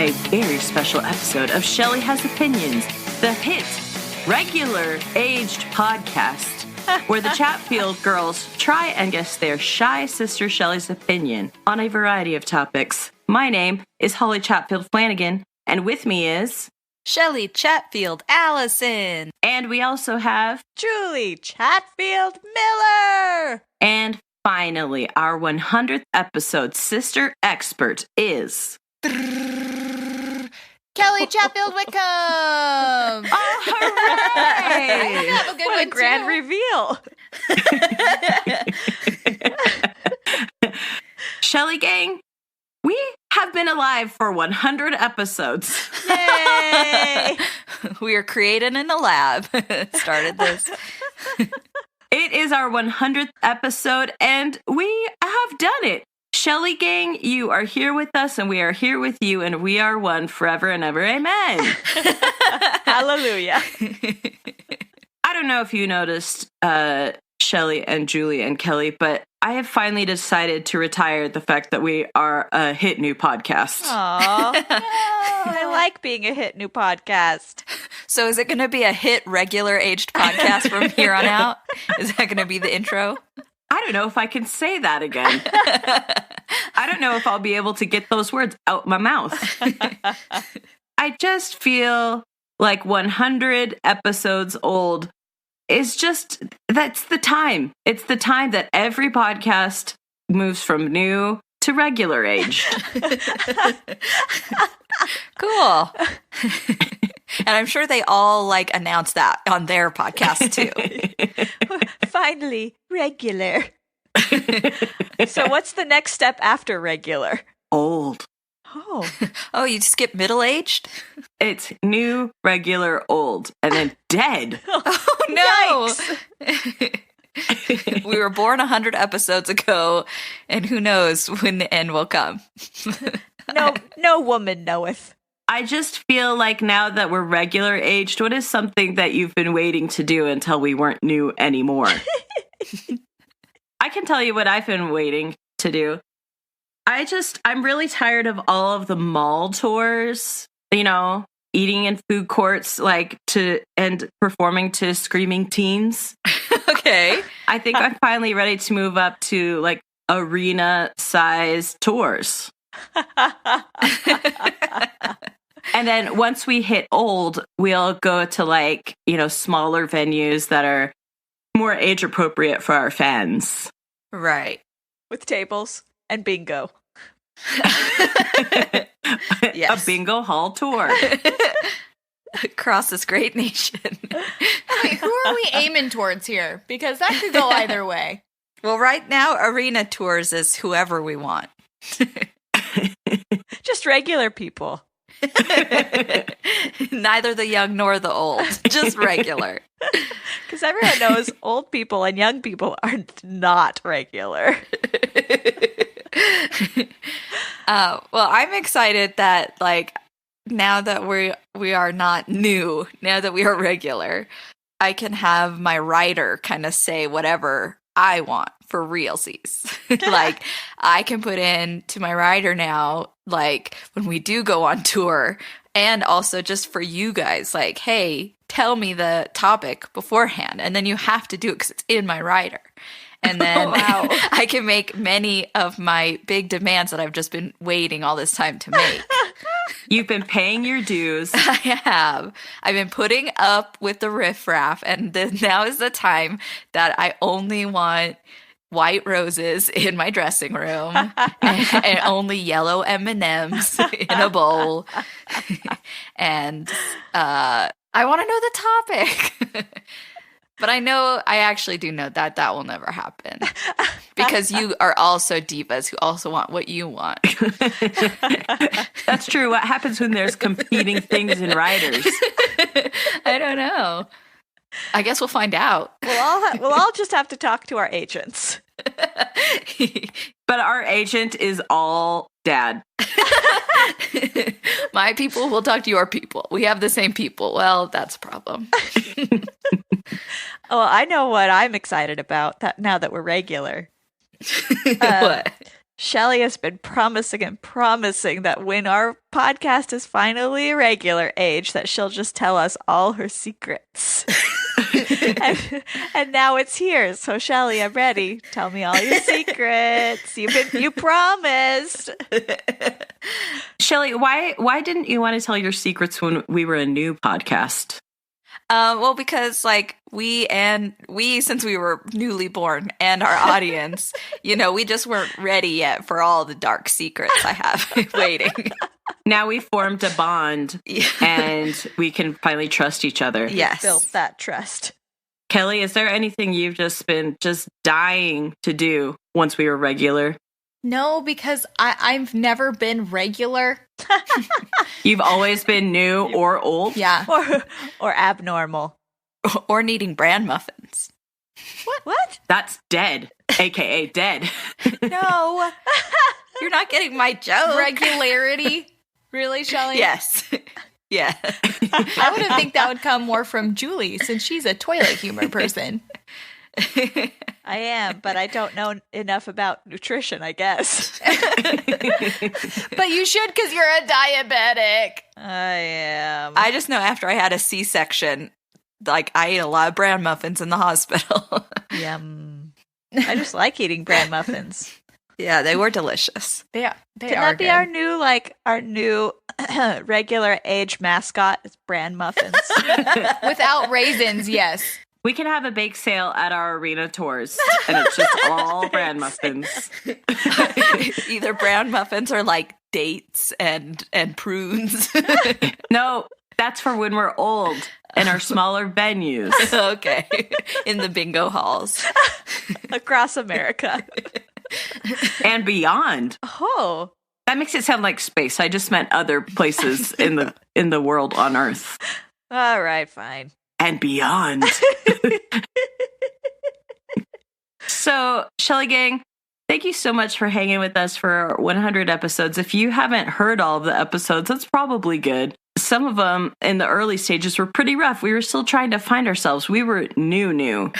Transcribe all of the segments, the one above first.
a very special episode of Shelley Has Opinions, the hit, regular-aged podcast where the Chatfield girls try and guess their shy sister Shelley's opinion on a variety of topics. My name is Holly Chatfield Flanagan, and with me is... Shelley Chatfield Allison. And we also have... Julie Chatfield Miller. And finally, our 100th episode sister expert is... Kellie Chatfield Wickham! Oh, hooray! I have a good What one a grand reveal. Shelley Gang, we have been alive for 100 episodes. Yay! We are created in a lab. Started this. It is our 100th episode, and we have done it. Shelley Gang, you are here with us, and we are here with you, and we are one forever and ever. Amen. Hallelujah. I don't know if you noticed, Shelley and Julie and Kelly, but I have finally decided to retire the fact that we are a hit new podcast. Aw. I like being a hit new podcast. So is it going to be a hit regular aged podcast from here on out? Is that going to be the intro? I don't know if I can say that again. I don't know if I'll be able to get those words out my mouth. I just feel like 100 episodes old is just, that's the time. It's the time that every podcast moves from new to regular age. Cool. And I'm sure they all announce that on their podcast too. Finally, regular. So what's the next step after regular? Old. Oh. Oh, you skip middle-aged? It's new, regular, old, and then dead. Oh, no. We were born 100 episodes ago, and who knows when the end will come. No woman knoweth. I just feel like now that we're regular aged, what is something that you've been waiting to do until we weren't new anymore? I can tell you what I've been waiting to do. I'm really tired of all of the mall tours, eating in food courts, and performing to screaming teens. Okay. I think I'm finally ready to move up to arena-sized tours. And then once we hit old, we'll go to smaller venues that are more age appropriate for our fans. Right. With tables and bingo. Yes. A bingo hall tour. Across this great nation. Wait, who are we aiming towards here? Because that could go either way. Well, right now, arena tours is whoever we want. Just regular people. Neither the young nor the old. Just regular. Because everyone knows old people and young people are not regular. Well, I'm excited that now that we are not new, now that we are regular, I can have my writer kind of say whatever I want for realsies. I can put in to my writer now, when we do go on tour, and also just for you guys, hey, tell me the topic beforehand, and then you have to do it because it's in my writer. And then I can make many of my big demands that I've just been waiting all this time to make. You've been paying your dues. I have. I've been putting up with the riffraff, and now is the time that I only want white roses in my dressing room and only yellow M&Ms in a bowl. And I want to know the topic. But I actually do know that will never happen. Because you are also divas who also want what you want. That's true. What happens when there's competing things in writers? I don't know. I guess we'll find out. We'll all just have to talk to our agents. But our agent is all dad. My people will talk to your people. We have the same people. Well, that's a problem. Well, I know what I'm excited about now that we're regular. What? Shelley has been promising and promising that when our podcast is finally regular age, that she'll just tell us all her secrets. and now it's here. So Shelley, I'm ready. Tell me all your secrets. You promised. Shelley, why didn't you want to tell your secrets when we were a new podcast? Well, because like we, since we were newly born, and our audience, we just weren't ready yet for all the dark secrets I have waiting. Now we formed a bond, and we can finally trust each other. Yes. Built that trust. Kellie, is there anything you've just been dying to do once we were regular? No, because I've never been regular. You've always been new or old? Yeah. Or abnormal. Or needing bran muffins. What? That's dead, aka dead. No. You're not getting my joke. Regularity? Really, Shelley? Yes. Yeah. I would think that would come more from Julie, since she's a toilet humor person. I am, but I don't know enough about nutrition, I guess. But you should, because you're a diabetic. I am. I just know after I had a C-section, like I ate a lot of bran muffins in the hospital. Yum. I just like eating bran muffins. Yeah, they were delicious. They Can are that be good. our new regular age mascot? It's bran muffins. Without raisins, yes. We can have a bake sale at our arena tours, and it's just all bran muffins. Either bran muffins or like dates and prunes. No, that's for when we're old and our smaller venues. Okay. In the bingo halls. Across America. And beyond. Oh. That makes it sound like space. I just meant other places in the world on Earth. All right, fine. And beyond. So, Shelley Gang, thank you so much for hanging with us for 100 episodes. If you haven't heard all of the episodes, that's probably good. Some of them in the early stages were pretty rough. We were still trying to find ourselves. We were new.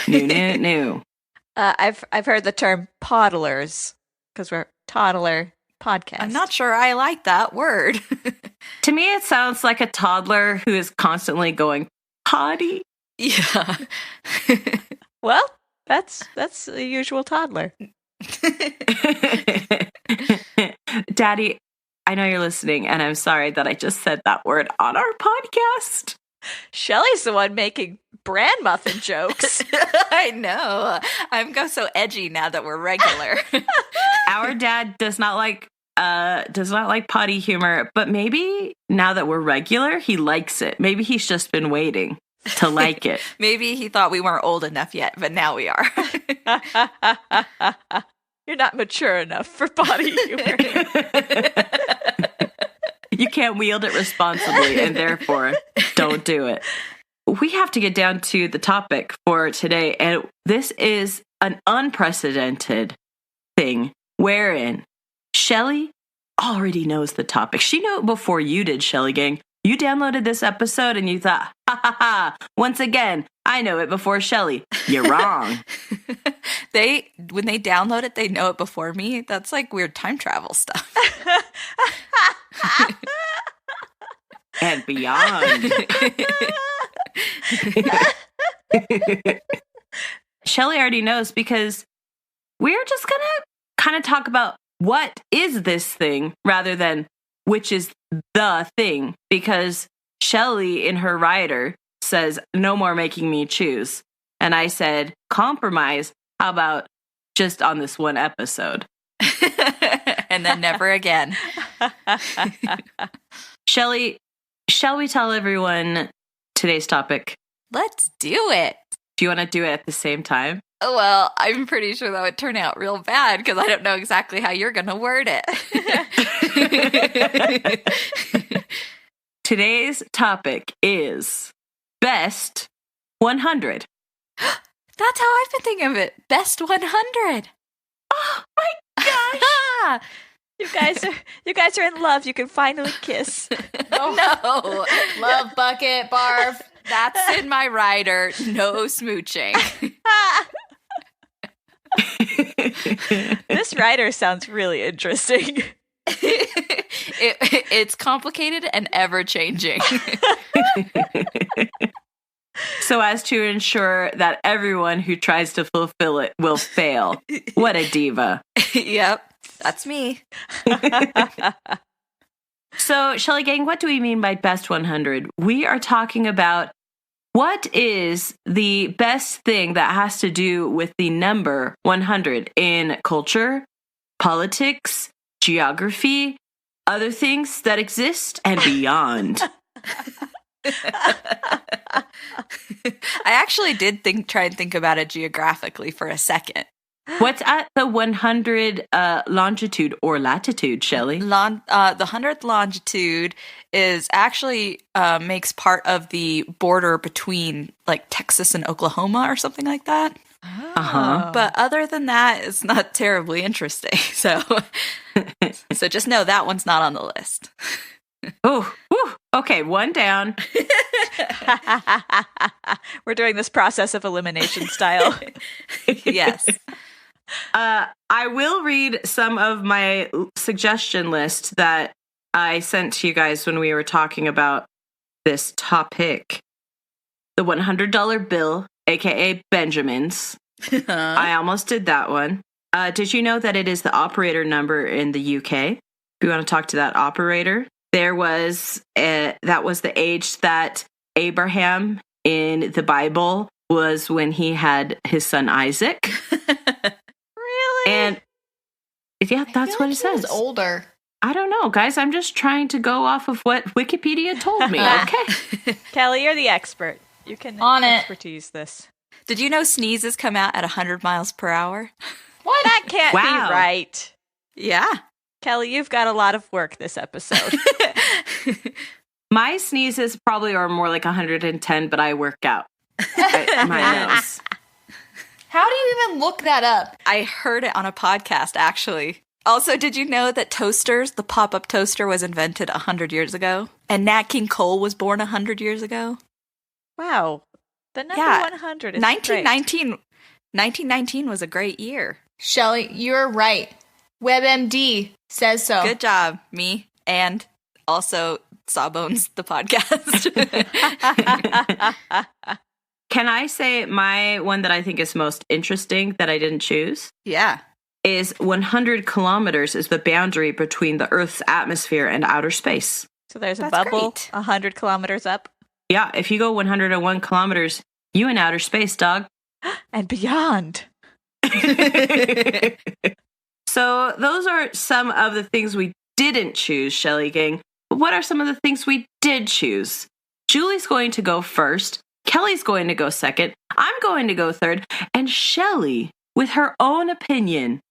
I've heard the term toddlers because we're toddler podcast. I'm not sure I like that word. To me, it sounds like a toddler who is constantly going potty. Yeah. Well, that's the usual toddler. Daddy, I know you're listening, and I'm sorry that I just said that word on our podcast. Shelley's the one making bran muffin jokes. I know. I'm so edgy now that we're regular. Our dad does not like potty humor, but maybe now that we're regular, he likes it. Maybe he's just been waiting to like it. Maybe he thought we weren't old enough yet, but now we are. You're not mature enough for potty humor. You can't wield it responsibly, and therefore, don't do it. We have to get down to the topic for today, and this is an unprecedented thing wherein Shelley already knows the topic. She knew it before you did, Shelley Gang. You downloaded this episode and you thought, ha, once again, I know it before Shelley. You're wrong. When they download it, they know it before me. That's like weird time travel stuff. And beyond. Shelley already knows because we're just going to kind of talk about what is this thing rather than which is the thing, because Shelley in her rider says, no more making me choose. And I said, compromise. How about just on this one episode? And then never again. Shelley, shall we tell everyone today's topic? Let's do it. Do you want to do it at the same time? Well, I'm pretty sure that would turn out real bad because I don't know exactly how you're going to word it. Today's topic is Best 100. That's how I've been thinking of it. Best 100. Oh my gosh. You guys are in love. You can finally kiss. No. Love bucket, barf. That's in my rider. No smooching. This writer sounds really interesting. It's complicated and ever changing. So as to ensure that everyone who tries to fulfill it will fail. What a diva. Yep, that's me. So, Shelley Gang, what do we mean by best 100? We are talking about what is the best thing that has to do with the number 100 in culture, politics, geography, other things that exist, and beyond. I actually did try and think about it geographically for a second. What's at the 100 longitude or latitude, Shelley? The 100th longitude is actually makes part of the border between like Texas and Oklahoma or something like that. Uh-huh. But other than that, it's not terribly interesting. So just know that one's not on the list. Oh, okay, one down. We're doing this process of elimination style. Yes. I will read some of my suggestion list that I sent to you guys when we were talking about this topic. The $100 bill, aka Benjamin's. I almost did that one. Did you know that it is the operator number in the UK? If you want to talk to that operator, there was that was the age that Abraham in the Bible was when he had his son Isaac. Really? And yeah, that's what it He was says. older. I don't know, guys. I'm just trying to go off of what Wikipedia told me. Okay. Kelly, you're the expert. You can On it. expertise this. Did you know sneezes come out at 100 miles per hour? What? That can't Wow. be right. Yeah. Kelly, you've got a lot of work this episode. My sneezes probably are more like 110, but I work out. My nose. How do you even look that up? I heard it on a podcast, actually. Also, did you know that toasters, the pop-up toaster, was invented 100 years ago? And Nat King Cole was born 100 years ago? Wow. The number Yeah. 100 is 1919 was a great year. Shelley, you're right. WebMD says so. Good job, me, and also Sawbones, the podcast. Can I say my one that I think is most interesting that I didn't choose? Yeah. Is 100 kilometers is the boundary between the Earth's atmosphere and outer space. So there's a That's bubble great. 100 kilometers up Yeah, if you go 101 kilometers, you in outer space, dog. and beyond. So those are some of the things we didn't choose, Shelley Gang. But what are some of the things we did choose? Julie's going to go first. Kelly's going to go second. I'm going to go third. And Shelley, with her own opinion,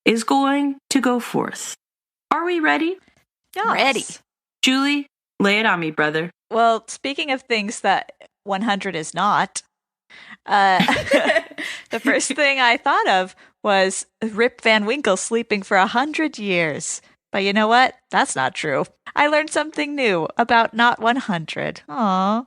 is going to go fourth. Are we ready? Yes. Ready. Julie, lay it on me, brother. Well, speaking of things that 100 is not, the first thing I thought of was Rip Van Winkle sleeping for 100 years. But you know what? That's not true. I learned something new about not 100. Aww.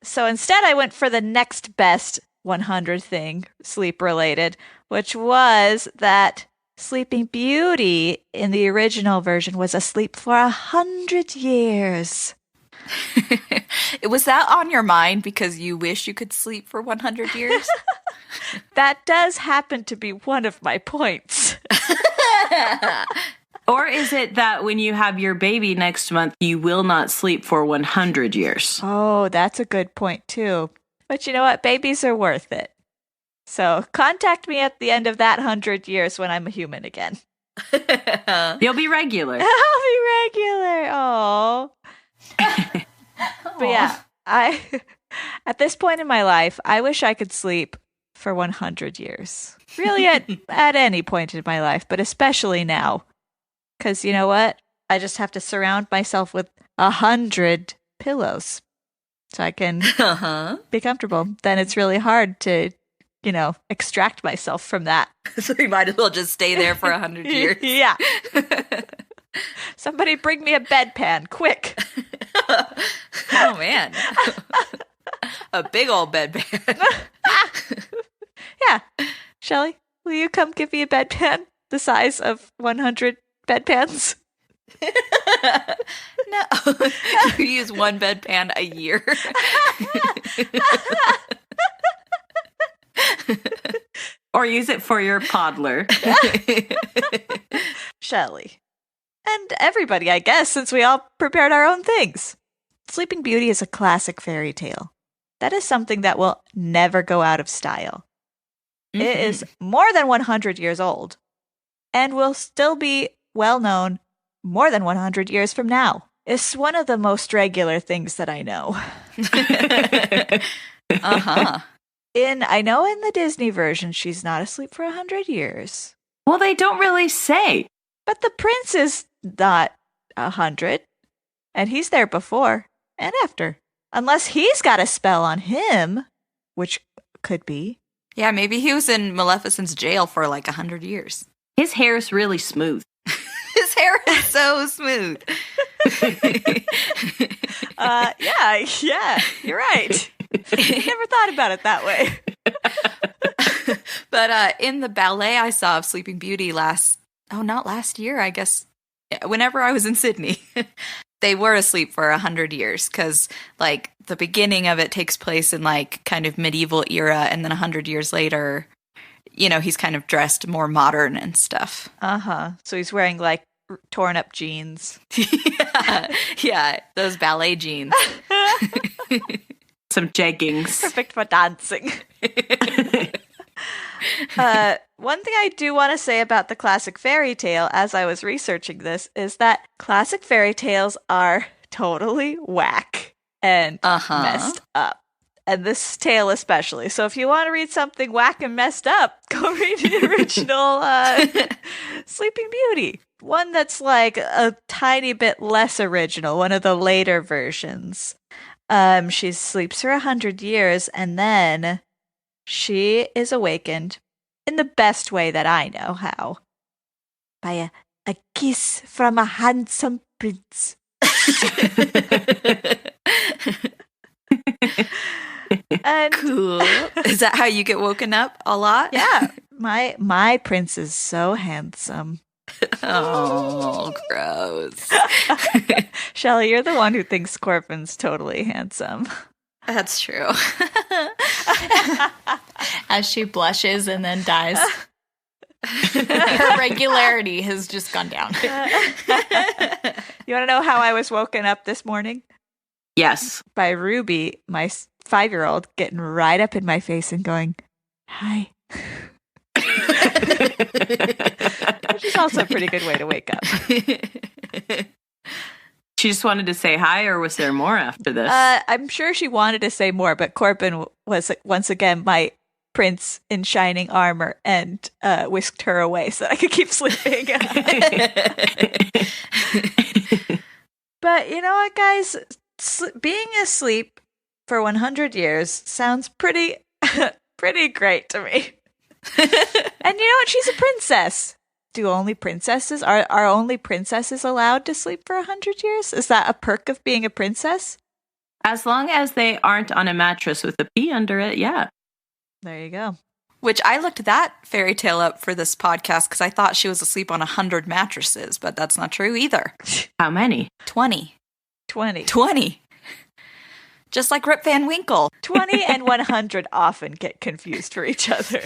So instead, I went for the next best 100 thing, sleep related, which was that Sleeping Beauty in the original version was asleep for 100 years. Was that on your mind because you wish you could sleep for 100 years? That does happen to be one of my points. Or is it that when you have your baby next month, you will not sleep for 100 years? Oh, that's a good point, too. But you know what? Babies are worth it. So contact me at the end of that 100 years when I'm a human again. You'll be regular. I'll be regular. Oh. But yeah, at this point in my life, I wish I could sleep for 100 years. Really at any point in my life, but especially now. Because you know what? I just have to surround myself with 100 pillows so I can be comfortable. Then it's really hard to, extract myself from that. So you might as well just stay there for 100 years. Yeah. Somebody bring me a bedpan, quick. Oh, man. A big old bedpan. Yeah. Shelley, will you come give me a bedpan the size of 100 bedpans? No. You use one bedpan a year. Or use it for your podler. Shelley. And everybody, I guess, since we all prepared our own things. Sleeping Beauty is a classic fairy tale. That is something that will never go out of style. It is more than 100 years old and will still be well known more than 100 years from now. It's one of the most regular things that I know. Uh-huh. I know in the Disney version, she's not asleep for 100 years. Well, they don't really say. But the prince is not 100. And he's there before and after. Unless he's got a spell on him, which could be. Yeah, maybe he was in Maleficent's jail for like 100 years. His hair is really smooth. His hair is so smooth. Yeah, you're right. Never thought about it that way. But in the ballet I saw of Sleeping Beauty not last year, I guess, whenever I was in Sydney, they were asleep for 100 years because, like, the beginning of it takes place in, like, kind of medieval era, and then 100 years later, you know, he's kind of dressed more modern and stuff. Uh-huh. So he's wearing, like, torn up jeans. Yeah, those ballet jeans. Some jeggings. Perfect for dancing. One thing I do want to say about the classic fairy tale, as I was researching this, is that classic fairy tales are totally whack and messed up. And this tale especially. So if you want to read something whack and messed up, go read the original Sleeping Beauty. One that's like a tiny bit less original, one of the later versions. She sleeps for 100 years and then she is awakened in the best way that I know how. By a kiss from a handsome prince. And cool. Is that how you get woken up a lot? Yeah. My prince is so handsome. Oh, gross. Shelley, you're the one who thinks Corbin's totally handsome. That's true. As she blushes and then dies. Her regularity has just gone down. You want to know how I was woken up this morning? Yes. By Ruby, my 5-year-old, getting right up in my face and going, "Hi." Which is also a pretty good way to wake up. She just wanted to say hi, or was there more after this? I'm sure she wanted to say more, but Corbin was once again my prince in shining armor and whisked her away so that I could keep sleeping. But you know what, guys? Being asleep for 100 years sounds pretty great to me. And you know what? She's a princess. Do only princesses are only princesses allowed to sleep for 100 years? Is that a perk of being a princess? As long as they aren't on a mattress with a pea under it, yeah. There you go. Which I looked that fairy tale up for this podcast because I thought she was asleep on 100 mattresses, but that's not true either. How many? 20. 20. Just like Rip Van Winkle. 20 and 100 often get confused for each other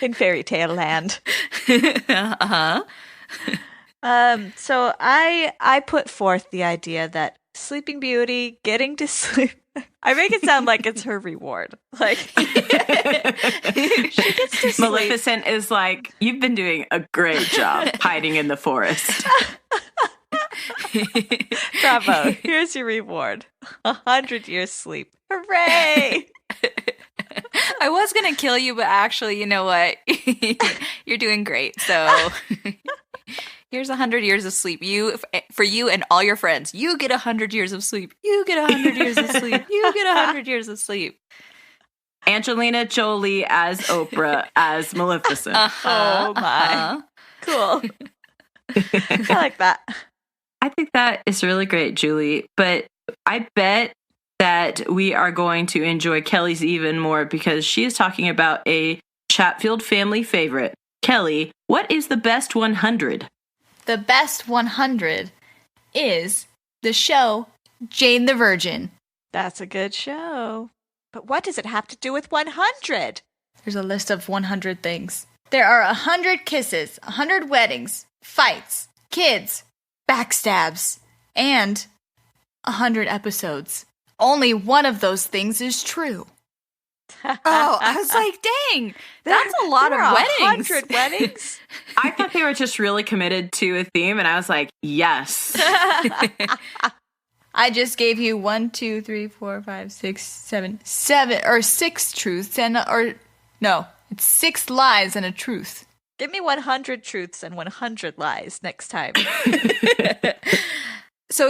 in fairy tale land. Uh-huh. So I put forth the idea that Sleeping Beauty getting to sleep. I make it sound like it's her reward. Like she gets to sleep. Maleficent is like, you've been doing a great job hiding in the forest. Bravo. Here's your reward. 100 years sleep. Hooray! I was going to kill you, but actually, you know what? You're doing great. So here's 100 years of sleep. For you and all your friends. You get 100 years of sleep. You get 100 years of sleep. You get 100 years of sleep. Angelina Jolie as Oprah as Maleficent. Oh my. Cool. I like that. I think that is really great, Julie. But I bet that we are going to enjoy Kellie's even more because she is talking about a Chatfield family favorite. Kellie, what is the best 100? The best 100 is the show Jane the Virgin. That's a good show. But what does it have to do with 100? There's a list of 100 things. There are 100 kisses, 100 weddings, fights, kids, backstabs, and 100 episodes. Only one of those things is true. Oh, I was like, dang, that's a lot of weddings. 100 weddings? I thought they were just really committed to a theme, and I was like, yes. I just gave you 1, 2, 3, 4, 5, 6, 7, 6 truths it's 6 lies and a truth. Give me 100 truths and 100 lies next time. So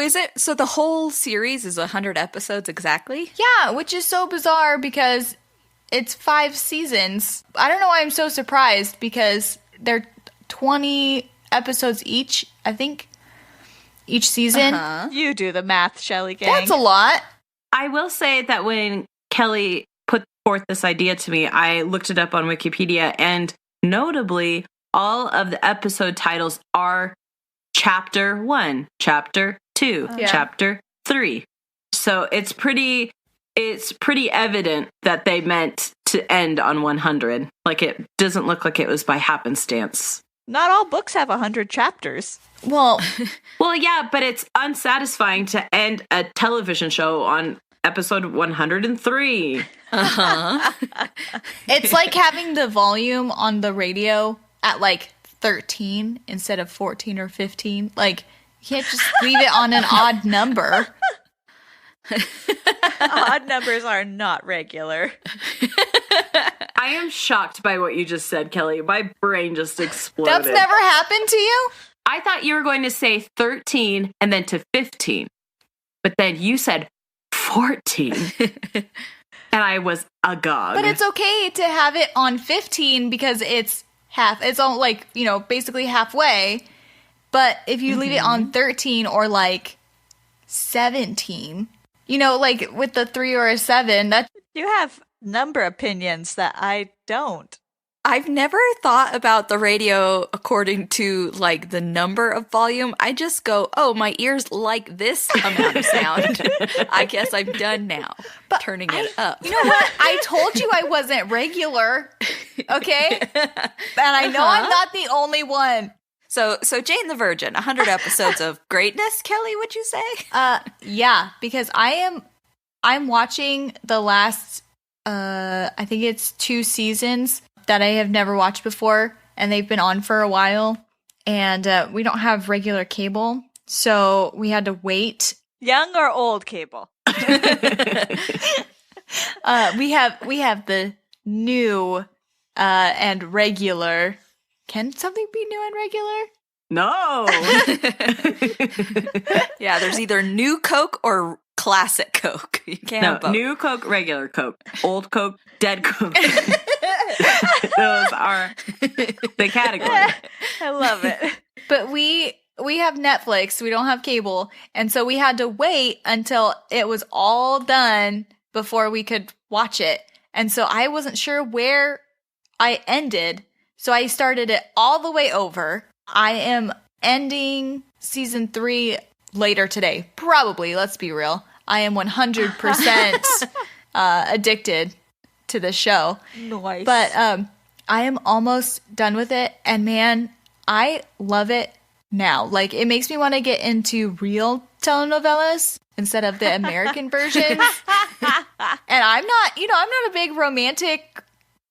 the whole series is 100 episodes exactly? Yeah, which is so bizarre because it's 5 seasons. I don't know why I'm so surprised because they're 20 episodes each, I think, each season. Uh-huh. You do the math, Shelley Gang. That's a lot. I will say that when Kellie put forth this idea to me, I looked it up on Wikipedia, and notably, all of the episode titles are Chapter 1, Chapter 2, Yeah. Chapter 3. So it's pretty evident that they meant to end on 100. Like, it doesn't look like it was by happenstance. Not all books have 100 chapters. Well, Yeah, but it's unsatisfying to end a television show on episode 103. Uh-huh. it's like having the volume on the radio at like 13 instead of 14 or 15. Like, you can't just leave it on an odd number. Odd numbers are not regular. I am shocked by what you just said, Kellie. My brain just exploded. That's never happened to you? I thought you were going to say 13 and then to 15. But then you said 14. And I was agog. But it's okay to have it on 15 because it's all like, basically halfway. But if you leave it on 13 or like 17, like with the 3 or a 7, that You have number opinions that I don't. I've never thought about the radio according to like the number of volume. I just go, oh, my ears like this amount of sound. I guess I'm done now. But turning it up. You know what? I told you I wasn't regular. Okay? And I know I'm not the only one. So Jane the Virgin, 100 episodes of greatness, Kellie, would you say? Yeah, because I'm watching the last I think it's 2 seasons that I have never watched before, and they've been on for a while, and we don't have regular cable, so we had to wait. Young or old cable? We have the new and regular. Can something be new and regular? No. Yeah, there's either new Coke or classic Coke. You can't have both. New Coke, regular Coke, old Coke, dead Coke. Those are the category. I love it. But we have Netflix. We don't have cable, and so we had to wait until it was all done before we could watch it. And so I wasn't sure where I ended, so I started it all the way over. I am ending season 3 later today. Probably, let's be real. I am 100% addicted to the show. Nice. But I am almost done with it, and man, I love it now. Like, it makes me want to get into real telenovelas instead of the American versions. And I'm not a big romantic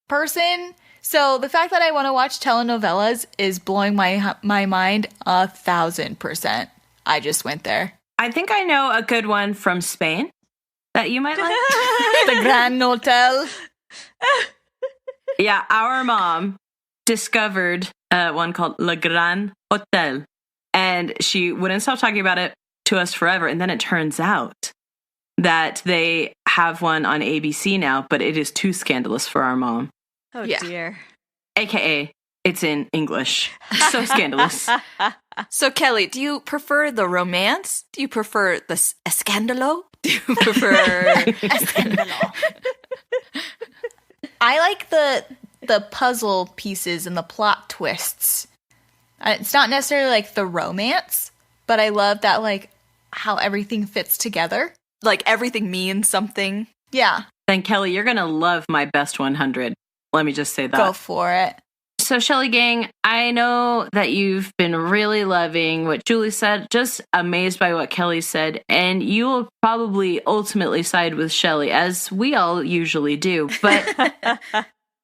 person. So the fact that I want to watch telenovelas is blowing my mind 1,000%. I just went there. I think I know a good one from Spain that you might like. The Gran Hotel. Yeah, our mom discovered one called Le Gran Hotel, and she wouldn't stop talking about it to us forever. And then it turns out that they have one on ABC now, but it is too scandalous for our mom. Oh, Yeah. dear. AKA, it's in English. So scandalous. So Kellie, do you prefer the romance? Do you prefer the escandalo? Do you prefer I like the puzzle pieces and the plot twists. It's not necessarily like the romance, but I love that, like, how everything fits together. Like everything means something. Yeah. Then Kelly, you're going to love my best 100. Let me just say that. Go for it. So, Shelley Gang, I know that you've been really loving what Julie said, just amazed by what Kelly said, and you will probably ultimately side with Shelley, as we all usually do. But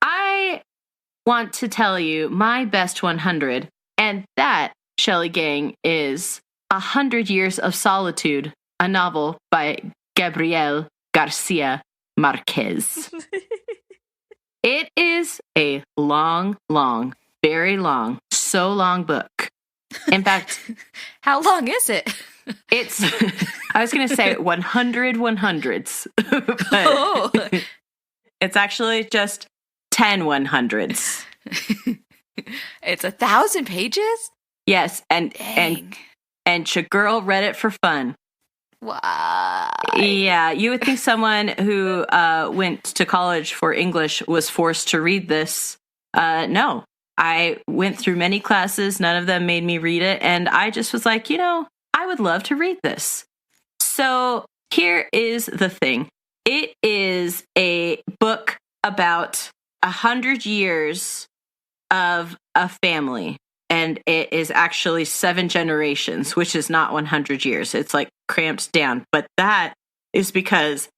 I want to tell you my best 100, and that, Shelley Gang, is 100 Years of Solitude, a novel by Gabriel Garcia Marquez. It is a long, very long, so long book. In fact, how long is it? It's, I was going to say 100 100s, but it's actually just 10 100s. It's 1,000 pages? Yes, and your girl read it for fun. Wow. Yeah, you would think someone who went to college for English was forced to read this. No, I went through many classes. None of them made me read it. And I just was like, I would love to read this. So here is the thing. It is a book about 100 years of a family. And it is actually 7 generations, which is not 100 years. It's like cramped down. But that is because,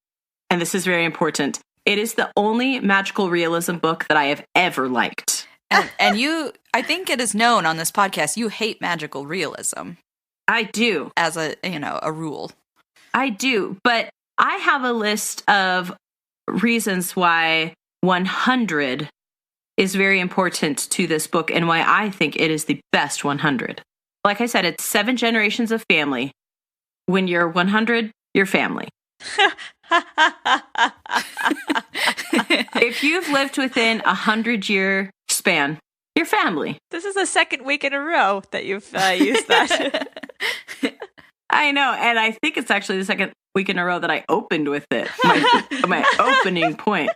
and this is very important, it is the only magical realism book that I have ever liked. And you, I think it is known on this podcast, you hate magical realism. I do. As a rule. I do. But I have a list of reasons why 100 is very important to this book and why I think it is the best 100. Like I said, it's 7 generations of family. When you're 100, you're family. If you've lived within 100-year span, you're family. This is the second week in a row that you've used that. I know, and I think it's actually the second week in a row that I opened with it. My opening point.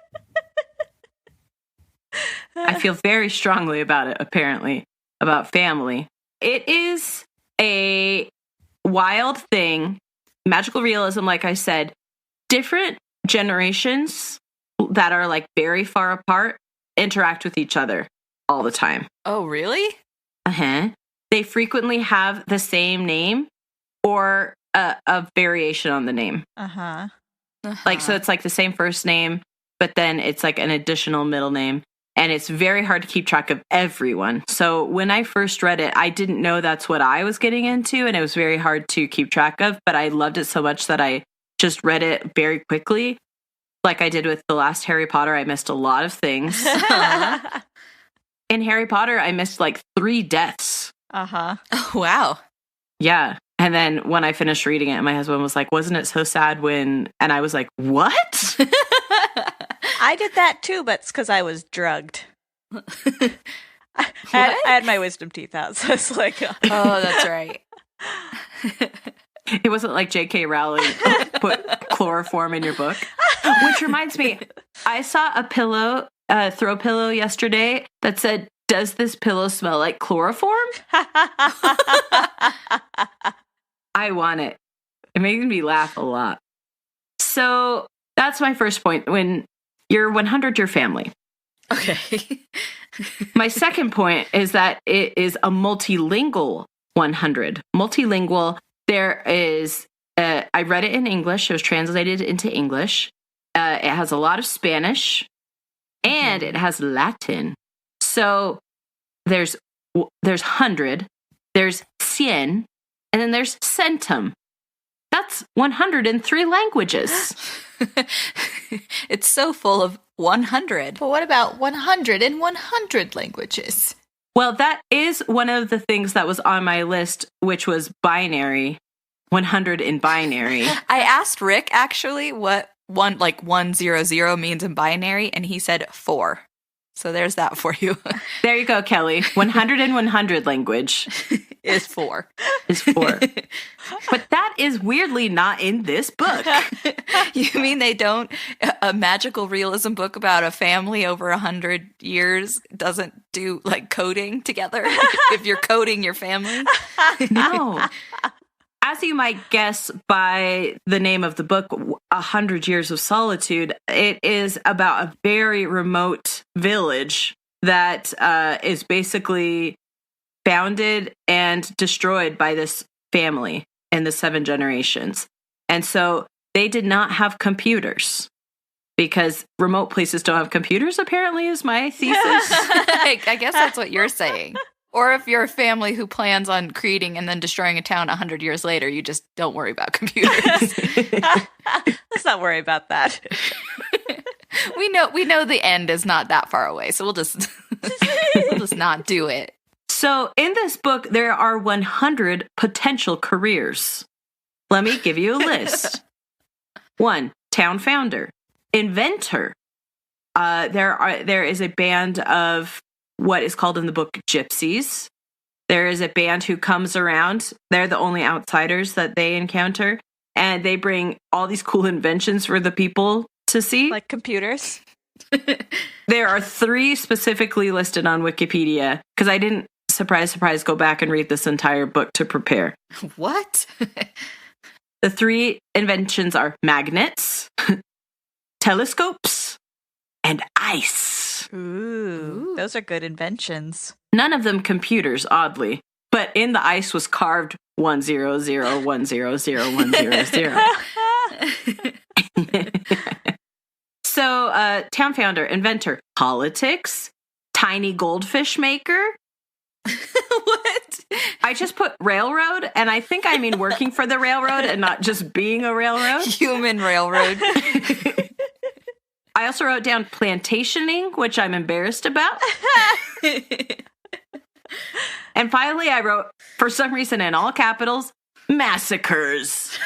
I feel very strongly about it, apparently, about family. It is a wild thing. Magical realism, like I said, different generations that are like very far apart interact with each other all the time. Oh, really? Uh-huh. They frequently have the same name or a variation on the name. Uh-huh. Like, so it's like the same first name, but then it's like an additional middle name. And it's very hard to keep track of everyone. So when I first read it, I didn't know that's what I was getting into, and it was very hard to keep track of, but I loved it so much that I just read it very quickly. Like I did with the last Harry Potter, I missed a lot of things. In Harry Potter, I missed like 3 deaths. Uh-huh. Oh, wow. Yeah. And then when I finished reading it, my husband was like, wasn't it so sad when... And I was like, what? I did that too, but it's because I was drugged. I had my wisdom teeth out, so it's like... Oh, that's right. It wasn't like J.K. Rowling put chloroform in your book. Which reminds me, I saw a pillow, throw pillow yesterday that said, does this pillow smell like chloroform? I want it. It makes me laugh a lot. So that's my first point. When you're 100, your family. Okay. My second point is that it is a multilingual 100. Multilingual, there is, I read it in English. It was translated into English. It has a lot of Spanish and it has Latin. So there's 100, there's cien, and then there's centum. That's 103 languages. It's so full of 100. But what about 100 in 100 languages? Well, that is one of the things that was on my list, which was binary, 100 in binary. I asked Rick, actually, what 100 means in binary, and he said 4. So there's that for you. There you go, Kelly. 100 in 100 language. is 4. Is 4. But that is weirdly not in this book. You mean they don't? A magical realism book about a family over 100 years doesn't do like coding together? If you're coding your family? No. As you might guess by the name of the book, 100 Years of Solitude, it is about a very remote village that is basically founded and destroyed by this family in the 7 generations. And so they did not have computers because remote places don't have computers, apparently, is my thesis. I guess that's what you're saying. Or if you're a family who plans on creating and then destroying a town 100 years later, you just don't worry about computers. Let's not worry about that. We know the end is not that far away, so we'll just not do it. So in this book, there are 100 potential careers. Let me give you a list. 1, town founder, inventor. There is a band of what is called in the book gypsies. There is a band who comes around. They're the only outsiders that they encounter. And they bring all these cool inventions for the people to see. Like computers? There are 3 specifically listed on Wikipedia because I didn't, surprise, go back and read this entire book to prepare. What? The 3 inventions are magnets, telescopes, and ice. Ooh, those are good inventions. None of them computers, oddly. But in the ice was carved 100100100. So, town founder, inventor, politics, tiny goldfish maker. What? I just put railroad, and I think I mean working for the railroad and not just being a railroad. Human railroad. I also wrote down plantationing, which I'm embarrassed about. And finally, I wrote, for some reason in all capitals, massacres.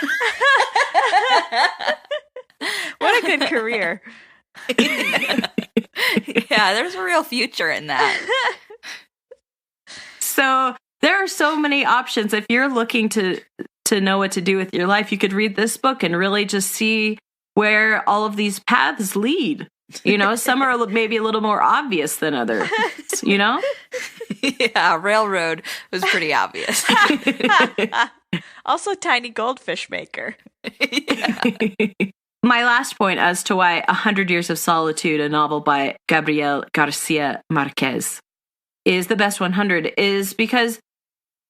What a good career. Yeah, there's a real future in that. So there are so many options. If you're looking to know what to do with your life, you could read this book and really just see where all of these paths lead. You know, some are maybe a little more obvious than others, you know? Yeah, railroad was pretty obvious. Also, tiny goldfish maker. Yeah. My last point as to why 100 Years of Solitude, a novel by Gabriel Garcia Marquez, is the best 100 is because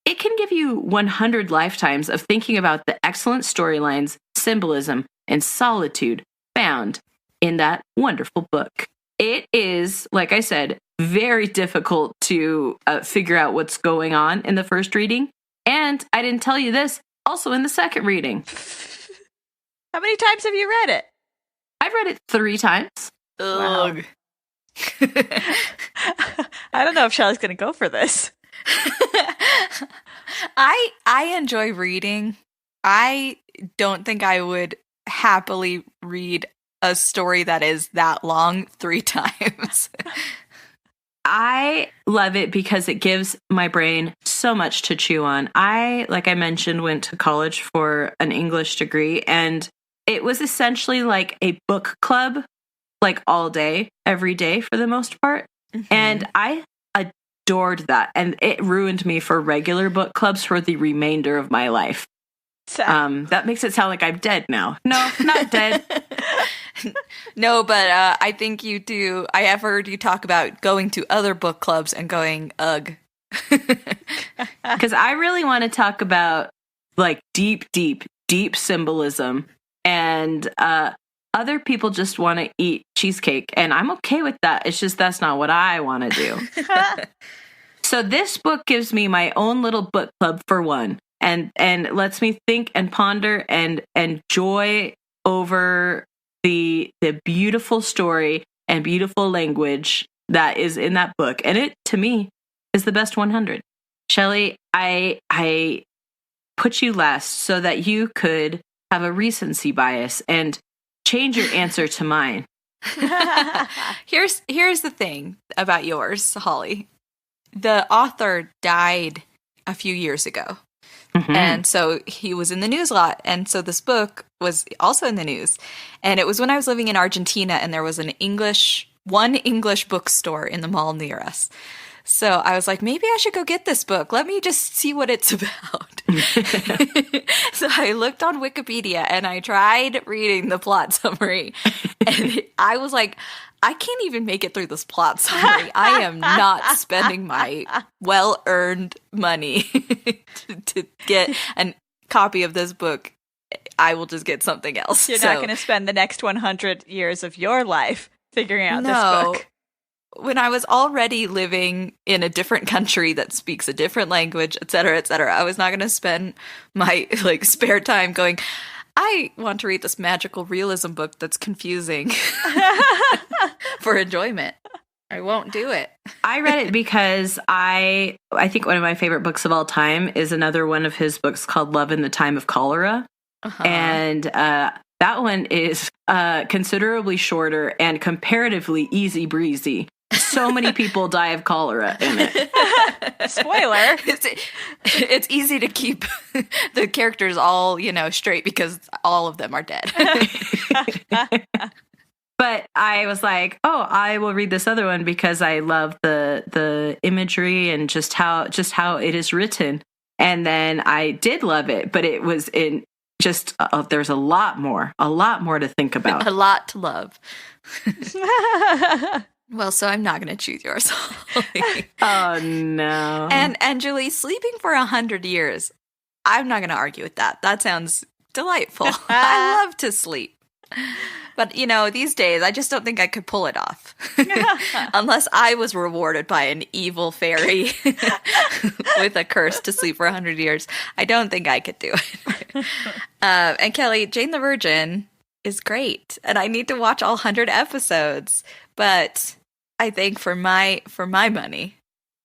it can give you 100 lifetimes of thinking about the excellent storylines, symbolism, and solitude found in that wonderful book. It is, like I said, very difficult to figure out what's going on in the first reading. And I didn't tell you this, also in the second reading. How many times have you read it? I've read it 3 times. Wow. I don't know if Shelley's going to go for this. I enjoy reading. I don't think I would happily read a story that is that long 3 times. I love it because it gives my brain so much to chew on. I, like I mentioned, went to college for an English degree, and it was essentially like a book club, like all day, every day for the most part. Mm-hmm. And I adored that. And it ruined me for regular book clubs for the remainder of my life. That makes it sound like I'm dead now. No, not dead. No, but I think you do. I have heard you talk about going to other book clubs and going, ugh. Because I really want to talk about like deep symbolism. And other people just want to eat cheesecake. And I'm okay with that. It's just that's not what I want to do. So this book gives me my own little book club for one. And lets me think and ponder and joy over the beautiful story and beautiful language that is in that book. And it, to me, is the best 100. Shelley, I put you last so that you could have a recency bias and change your answer to mine. Here's the thing about yours, Holly. The author died a few years ago. Mhm. And so he was in the news a lot. And so this book was also in the news. And it was when I was living in Argentina, and there was one English bookstore in the mall near us. So I was like, maybe I should go get this book. Let me just see what it's about. So I looked on Wikipedia and I tried reading the plot summary. And I was like, I can't even make it through this plot summary. I am not spending my well-earned money to get a copy of this book. I will just get something else. You're not going to spend the next 100 years of your life figuring out this book. When I was already living in a different country that speaks a different language, et cetera, I was not going to spend my spare time going, I want to read this magical realism book that's confusing for enjoyment. I won't do it. I read it because I think one of my favorite books of all time is another one of his books called Love in the Time of Cholera. Uh-huh. And that one is considerably shorter and comparatively easy breezy. So many people die of cholera in it. Spoiler. It's easy to keep the characters all, straight because all of them are dead. But I was like, oh, I will read this other one because I love the imagery and just how it is written. And then I did love it, but it was in just there's a lot more to think about. A lot to love. Well, so I'm not going to choose yours. Oh, no. And Julie, sleeping for 100 years, I'm not going to argue with that. That sounds delightful. I love to sleep. But, these days, I just don't think I could pull it off. Unless I was rewarded by an evil fairy with a curse to sleep for 100 years. I don't think I could do it. And Kelly, Jane the Virgin is great. And I need to watch all 100 episodes. But I think for my money,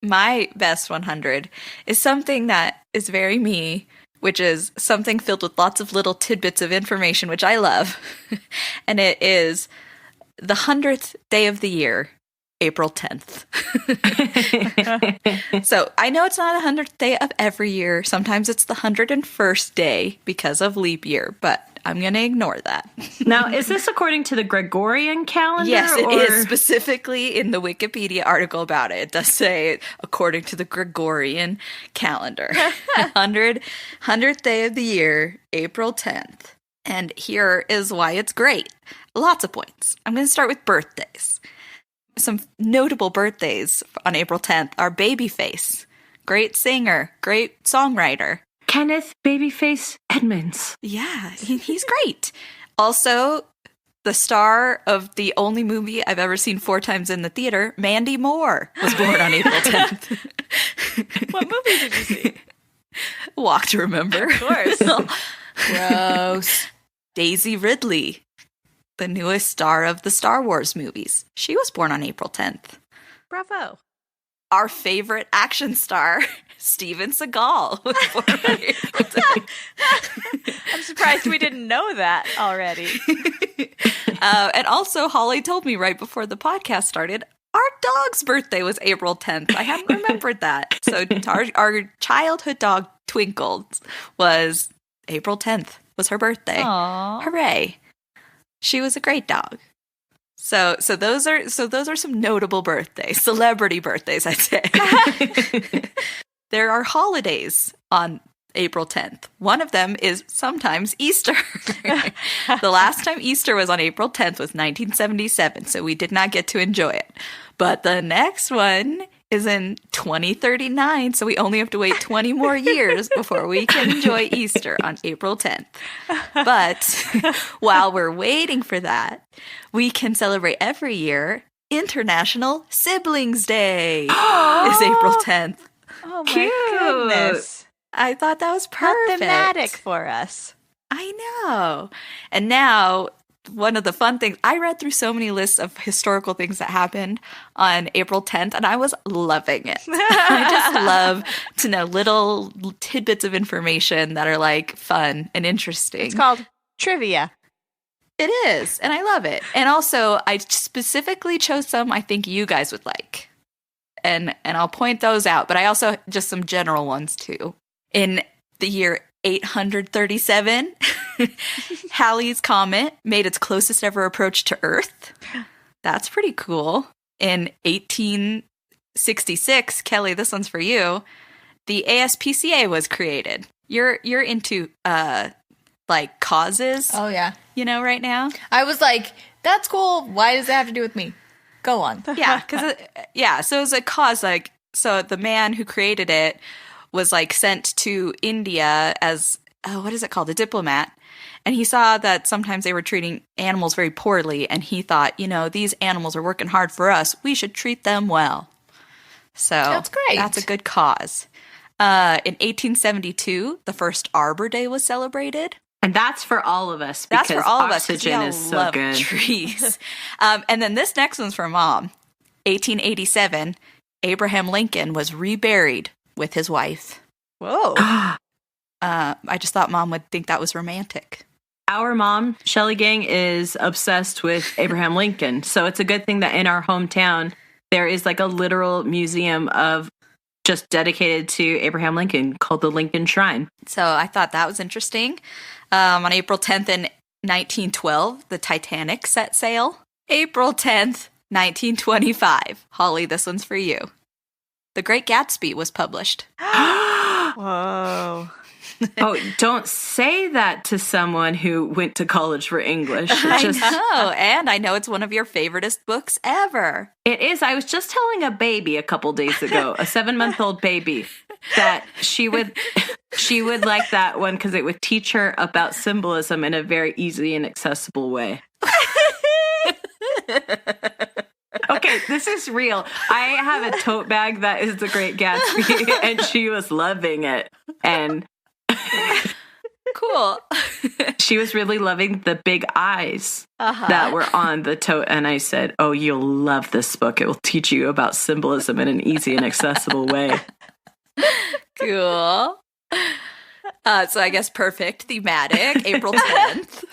my best 100 is something that is very me, which is something filled with lots of little tidbits of information, which I love. And it is the 100th day of the year, April 10th. So I know it's not the 100th day of every year. Sometimes it's the 101st day because of leap year, but I'm going to ignore that. Now, is this according to the Gregorian calendar? Yes, it is specifically in the Wikipedia article about it. It does say according to the Gregorian calendar. 100th day of the year, April 10th. And here is why it's great. Lots of points. I'm going to start with birthdays. Some notable birthdays on April 10th are Babyface, great singer, great songwriter. Kenneth Babyface Edmonds. Yeah, he's great. Also, the star of the only movie I've ever seen 4 times in the theater, Mandy Moore, was born on April 10th. What movie did you see? Walk to Remember. Of course. Gross. Daisy Ridley, the newest star of the Star Wars movies. She was born on April 10th. Bravo. Our favorite action star, Steven Seagal, was born on April 10th. I'm surprised we didn't know that already. And also, Holly told me right before the podcast started, our dog's birthday was April 10th. I hadn't remembered that. So our childhood dog, Twinkle, was April 10th, was her birthday. Aww. Hooray. She was a great dog. So those are some notable birthdays, celebrity birthdays, I'd say. There are holidays on April 10th. One of them is sometimes Easter. The last time Easter was on April 10th was 1977, so we did not get to enjoy it. But the next one is in 2039, so we only have to wait 20 more years before we can enjoy Easter on April 10th. But while we're waiting for that, we can celebrate every year International Siblings Day is April 10th. Oh my Cute. goodness. I thought that was How perfect. thematic for us. I know. And now, one of the fun things, I read through so many lists of historical things that happened on April 10th, and I was loving it. I just love to know little tidbits of information that are fun and interesting. It's called trivia. It is, and I love it. And also, I specifically chose some I think you guys would like. and I'll point those out, but I also just some general ones too. In the year 837, Halley's Comet made its closest ever approach to Earth. That's pretty cool. In 1866, Kelly, this one's for you. The ASPCA was created. You're into like causes. Oh yeah. Right now. I was like, that's cool. Why does that have to do with me? Go on. Yeah, because so it was a cause. Like, so the man who created it was like sent to India as what is it called, a diplomat, and he saw that sometimes they were treating animals very poorly, and he thought, these animals are working hard for us. We should treat them well. So that's great. That's a good cause. In 1872, the first Arbor Day was celebrated. And that's for all of us because oxygen is so good. Trees. And then this next one's for Mom. 1887, Abraham Lincoln was reburied with his wife. Whoa. I just thought Mom would think that was romantic. Our mom, Shelley Gang, is obsessed with Abraham Lincoln. So it's a good thing that in our hometown, there is like a literal museum of just dedicated to Abraham Lincoln called the Lincoln Shrine. So I thought that was interesting. On April 10th in 1912, the Titanic set sail. April 10th, 1925. Holly, this one's for you. The Great Gatsby was published. Whoa. Oh, don't say that to someone who went to college for English. I know, and I know it's one of your favoriteest books ever. It is. I was just telling a baby a couple days ago, a 7-month-old baby, that she would like that one because it would teach her about symbolism in a very easy and accessible way. Okay, this is real. I have a tote bag that is the Great Gatsby, and she was loving it. And cool. She was really loving the big eyes that were on the tote. And I said, oh, you'll love this book. It will teach you about symbolism in an easy and accessible way. Cool. So I guess perfect, thematic, April 10th.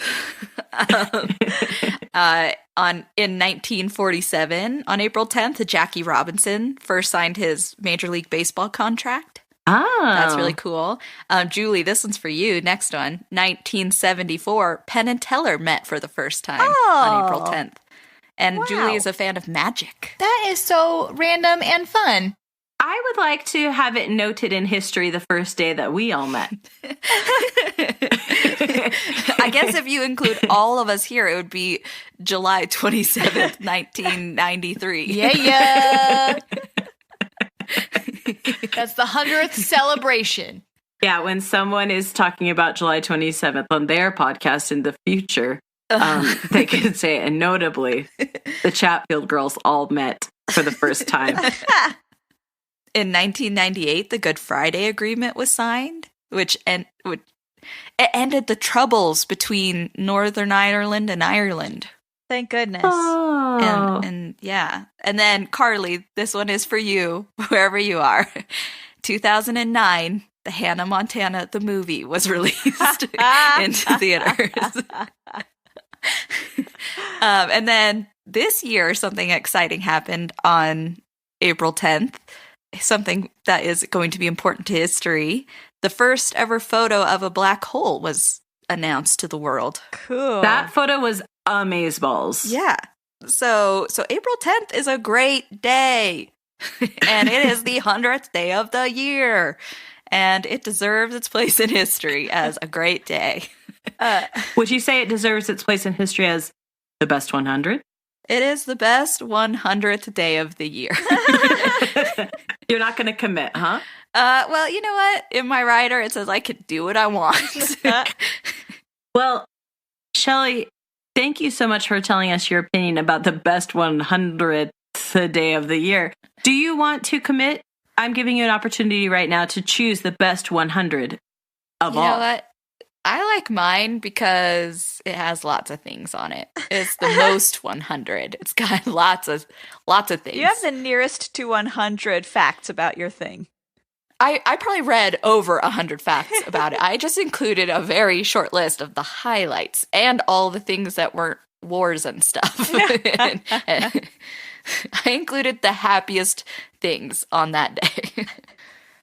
In 1947, on April 10th, Jackie Robinson first signed his Major League Baseball contract. Oh. That's really cool. Julie, this one's for you. Next one. 1974, Penn and Teller met for the first time on April 10th. And Julie is a fan of magic. That is so random and fun. I would like to have it noted in history the first day that we all met. I guess if you include all of us here, it would be July 27th, 1993. Yeah. That's the 100th celebration. Yeah, when someone is talking about July 27th on their podcast in the future, they can say, and notably, the Chatfield girls all met for the first time. In 1998, the Good Friday Agreement was signed, which ended the troubles between Northern Ireland and Ireland. Thank goodness. Oh. And yeah. And then, Carly, this one is for you, wherever you are. 2009, the Hannah Montana, the movie, was released into theaters. And then this year, something exciting happened on April 10th. Something that is going to be important to history. The first ever photo of a black hole was announced to the world. Cool. That photo was amazeballs. Yeah. So April 10th is a great day. And it is the 100th day of the year. And it deserves its place in history as a great day. Would you say it deserves its place in history as the best 100? It is the best 100th day of the year. You're not going to commit, huh? Well, you know what? In my rider, it says I can do what I want. Well, Shelley, thank you so much for telling us your opinion about the best 100th day of the year. Do you want to commit? I'm giving you an opportunity right now to choose the best 100 of all. You know what? I like mine because it has lots of things on it. It's the most 100. It's got lots of things. You have the nearest to 100 facts about your thing. I probably read over 100 facts about it. I just included a very short list of the highlights and all the things that weren't wars and stuff. And I included the happiest things on that day.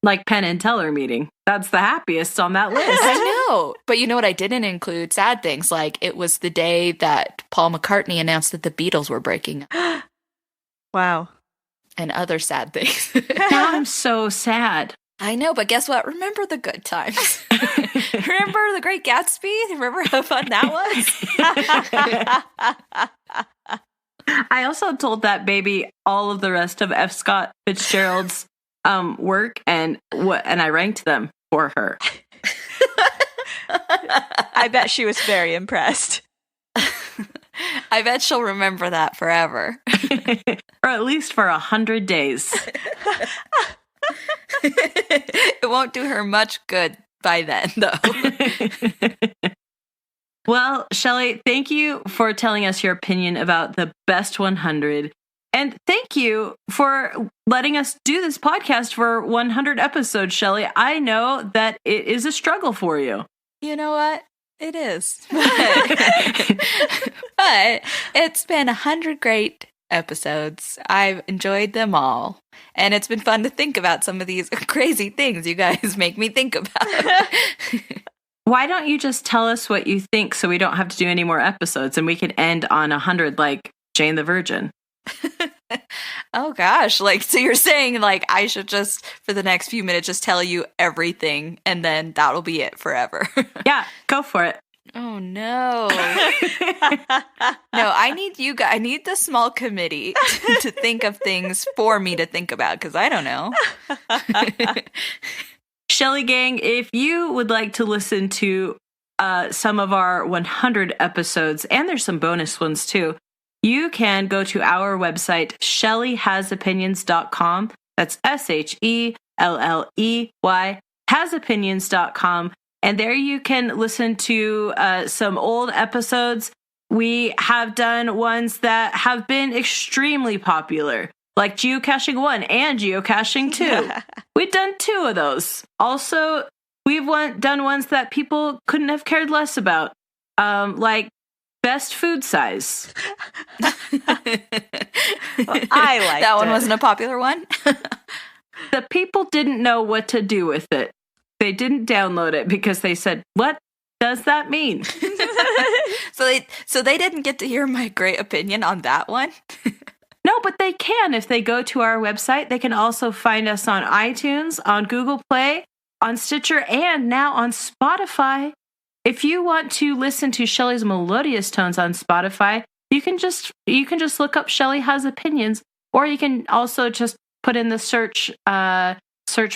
Like Penn and Teller meeting. That's the happiest on that list. I know. But you know what I didn't include? Sad things. Like it was the day that Paul McCartney announced that the Beatles were breaking up. Wow. And other sad things. Now I'm so sad. I know, but guess what? Remember the good times. Remember the Great Gatsby? Remember how fun that was? I also told that baby all of the rest of F. Scott Fitzgerald's work, and I ranked them for her. I bet she was very impressed. I bet she'll remember that forever. Or at least for 100 days. It won't do her much good by then, though. Well, Shelley, thank you for telling us your opinion about the best 100. And thank you for letting us do this podcast for 100 episodes, Shelley. I know that it is a struggle for you. You know what? It is. But it's been 100 great episodes. I've enjoyed them all. And it's been fun to think about some of these crazy things you guys make me think about. Why don't you just tell us what you think so we don't have to do any more episodes and we can end on 100 like Jane the Virgin? Oh gosh, like, so you're saying like I should just for the next few minutes just tell you everything and then that'll be it forever. Yeah, go for it. Oh no. No, I need you guys, I need the small committee to think of things for me to think about because I don't know. Shelley Gang, if you would like to listen to some of our 100 episodes, and there's some bonus ones too, you can go to our website, shelleyhasopinions.com. That's SHELLEY, hasopinions.com. And there you can listen to some old episodes. We have done ones that have been extremely popular, like Geocaching 1 and Geocaching 2. We've done 2 of those. Also, we've done ones that people couldn't have cared less about, like best food size. Well, I liked that one it. wasn't a popular one. The people didn't know what to do with it. They didn't download it because they said, "What does that mean?" So they didn't get to hear my great opinion on that one. No, but they can. If they go to our website, they can also find us on iTunes, on Google Play, on Stitcher, and now on Spotify. If you want to listen to Shelley's melodious tones on Spotify, you can just look up Shelley Has Opinions, or you can also just put in the search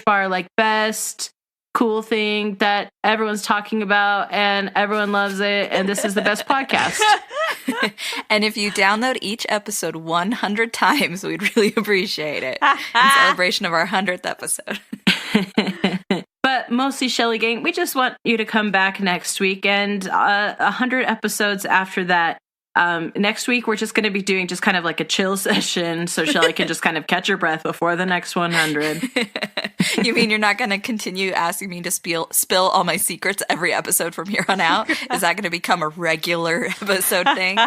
bar like best cool thing that everyone's talking about and everyone loves it, and this is the best podcast. And if you download each episode 100 times, we'd really appreciate it in celebration of our 100th episode. But mostly, Shelley Gang, we just want you to come back next week, and 100 episodes after that. Next week, we're just going to be doing just kind of like a chill session, so Shelley can just kind of catch her breath before the next 100. You mean you're not going to continue asking me to spill all my secrets every episode from here on out? Is that going to become a regular episode thing?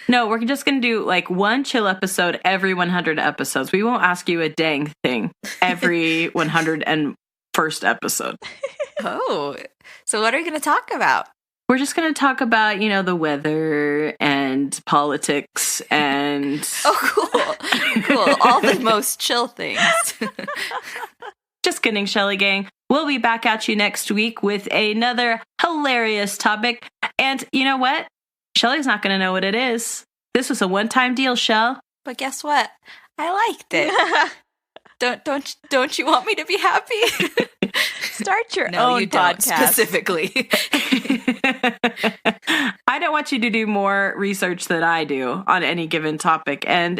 No, we're just going to do like one chill episode every 100 episodes. We won't ask you a dang thing every 101st episode. Oh, so what are you going to talk about? We're just going to talk about, the weather and politics and... Oh, cool. Cool. All the most chill things. Just kidding, Shelley Gang. We'll be back at you next week with another hilarious topic. And you know what? Shelley's not going to know what it is. This was a one-time deal, Shell. But guess what? I liked it. Don't you want me to be happy? Start your No, own you don't, podcast. specifically. I don't want you to do more research than I do on any given topic. And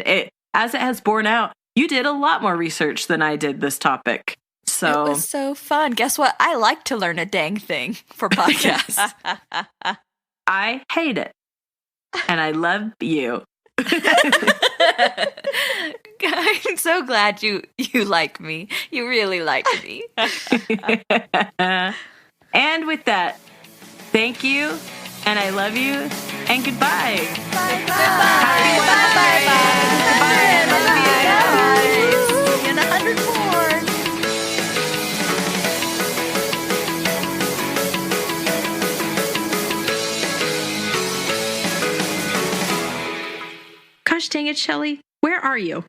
as it has borne out, you did a lot more research than I did this topic. So It was so fun. Guess what? I like to learn a dang thing for podcasts. I hate it. And I love you. I'm so glad you like me. You really like me. And with that, thank you, and I love you. And goodbye. Bye. Happy Wednesday. Bye. See you in 100 more. Gosh dang it, Shelley. Where are you?